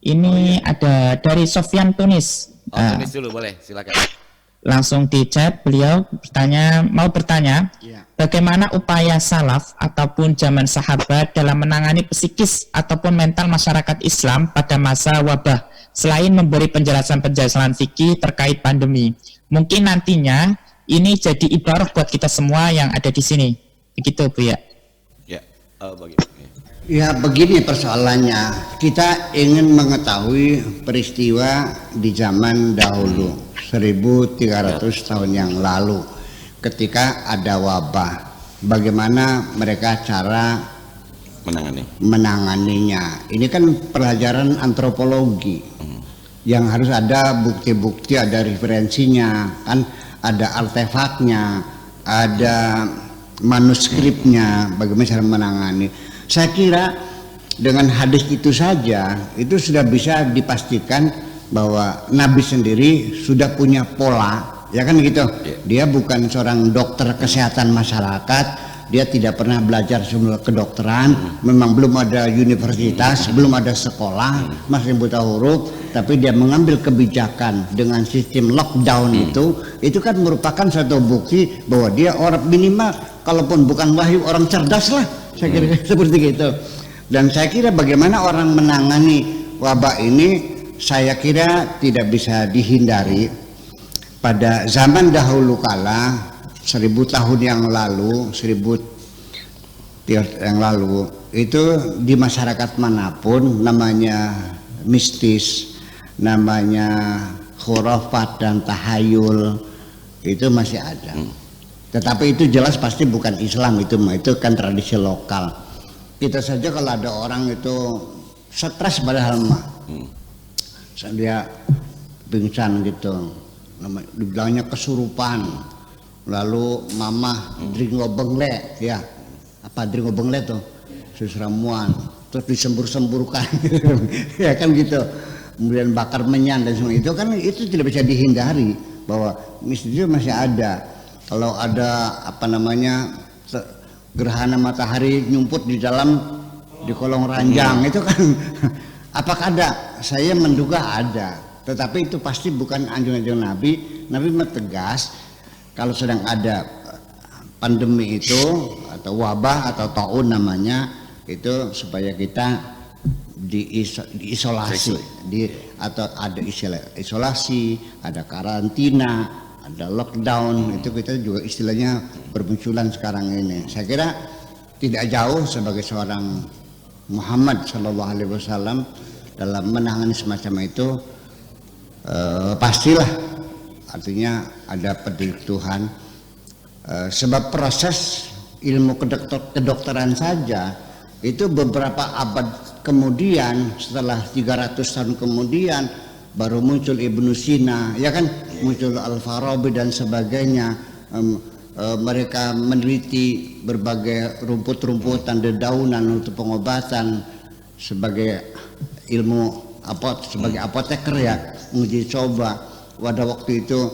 Ini ada dari Sofyan Tunis. Tunis dulu boleh, silakan. Langsung di chat, beliau mau bertanya, bagaimana upaya salaf ataupun zaman sahabat dalam menangani psikis ataupun mental masyarakat Islam pada masa wabah, selain memberi penjelasan-penjelasan fikih terkait pandemi. Mungkin nantinya ini jadi ibarat buat kita semua yang ada di sini. Begitu, Bu ya. Ya, begini persoalannya. Kita ingin mengetahui peristiwa di zaman dahulu, 1300 tahun yang lalu, ketika ada wabah. Bagaimana mereka cara menanganinya. Ini kan pelajaran antropologi yang harus ada bukti-bukti, ada referensinya, kan ada artefaknya, ada manuskripnya, bagaimana cara menangani. Saya kira dengan hadis itu saja itu sudah bisa dipastikan bahwa Nabi sendiri sudah punya pola, ya kan gitu. Dia bukan seorang dokter kesehatan masyarakat, dia tidak pernah belajar semua kedokteran, memang belum ada universitas, belum ada sekolah, masih buta huruf, tapi dia mengambil kebijakan dengan sistem lockdown itu kan merupakan suatu bukti bahwa dia orang minimal, kalaupun bukan wahyu, orang cerdas lah. Saya kira seperti itu. Dan saya kira bagaimana orang menangani wabah ini, saya kira tidak bisa dihindari. Pada zaman dahulu kala, 1000 tahun yang lalu, 1000 yang lalu, itu di masyarakat manapun namanya mistis, namanya khurafat dan tahayul, itu masih ada. Tetapi itu jelas pasti bukan Islam, itu kan tradisi lokal. Kita saja kalau ada orang itu stres padahal dia pingsan gitu, dibilangnya kesurupan, lalu mamah dringo bengle, ya apa dringo bengle tuh susramuan, terus disembur-semburkan, ya kan gitu, kemudian bakar menyan dan semua itu kan itu tidak bisa dihindari bahwa mistis itu masih ada. Kalau ada gerhana matahari nyumput di kolong ranjang itu kan apakah ada? Saya menduga ada, tetapi itu pasti bukan anjuran Nabi. Nabi tegas kalau sedang ada pandemi itu atau wabah atau taun namanya itu supaya kita diisolasi, atau ada isolasi, ada karantina, ada lockdown, itu kita juga istilahnya bermunculan sekarang ini. Saya kira tidak jauh sebagai seorang Muhammad SAW dalam menangani semacam itu, pastilah artinya ada petunjuk Tuhan, sebab proses ilmu kedokteran saja itu beberapa abad kemudian, setelah 300 tahun kemudian baru muncul Ibnu Sina, ya kan, muncul Al-Farabi dan sebagainya. Mereka meneliti berbagai rumput-rumputan, dedaunan untuk pengobatan sebagai ilmu sebagai apoteker, ya, menguji coba pada waktu itu,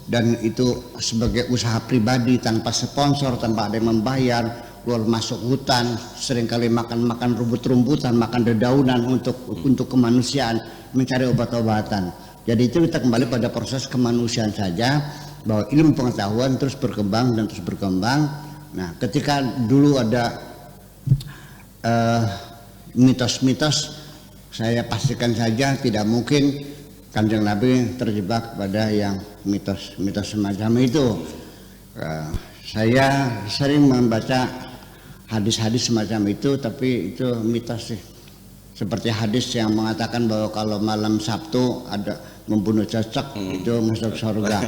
dan itu sebagai usaha pribadi tanpa sponsor, tanpa ada yang membayar, keluar masuk hutan, seringkali makan rumput-rumputan, makan dedaunan untuk kemanusiaan, mencari obat-obatan. Jadi itu kita kembali pada proses kemanusiaan saja, bahwa ilmu pengetahuan terus berkembang dan terus berkembang. Nah, ketika dulu ada mitos-mitos, saya pastikan saja tidak mungkin Kanjeng Nabi terjebak pada yang mitos-mitos semacam itu. Saya sering membaca hadis-hadis semacam itu, tapi itu mitos sih. Seperti hadis yang mengatakan bahwa kalau malam Sabtu ada membunuh cecek itu masuk surga.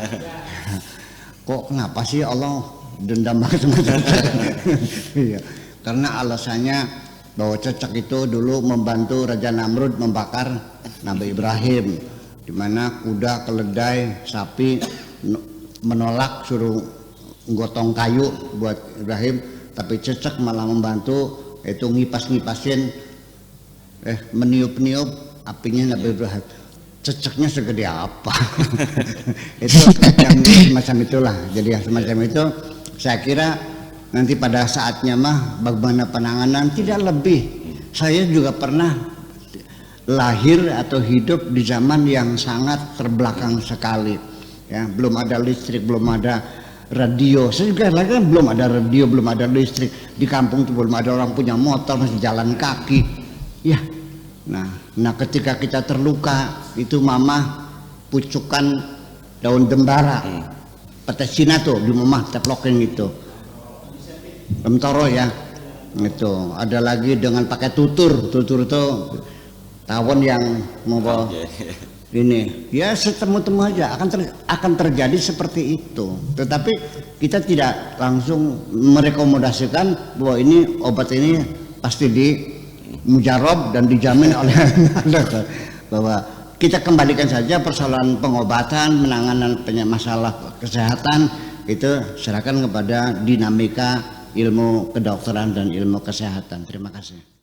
Kok kenapa sih Allah dendam banget sama cecek? Iya, karena alasannya bahwa cecek itu dulu membantu Raja Namrud membakar Nabi Ibrahim, di mana kuda, keledai, sapi menolak suruh gotong kayu buat Ibrahim, tapi cecek malah membantu, itu ngipas-ngipasin, meniup-niup apinya Nabi Ibrahim. ceceknya segede apa. Itu yang semacam itulah. Jadi yang semacam itu saya kira nanti pada saatnya mah bagaimana penanganan tidak lebih. Saya juga pernah lahir atau hidup di zaman yang sangat terbelakang sekali. Ya, belum ada listrik, belum ada radio. Saya juga lagi kan belum ada radio, belum ada listrik. Di kampung itu belum ada orang punya motor, masih jalan kaki. Ya. Nah ketika kita terluka itu mama pucukan daun dembara, petai Cina tuh di rumah teplokin itu, bentoro ya, itu ada lagi dengan pakai tutur itu tawon yang mau ini, ya setemu-temu aja akan terjadi seperti itu. Tetapi kita tidak langsung merekomendasikan bahwa ini obat ini pasti di mujarab dan dijamin oleh bahwa kita kembalikan saja persoalan pengobatan, menanganan masalah kesehatan itu serahkan kepada dinamika ilmu kedokteran dan ilmu kesehatan. Terima kasih.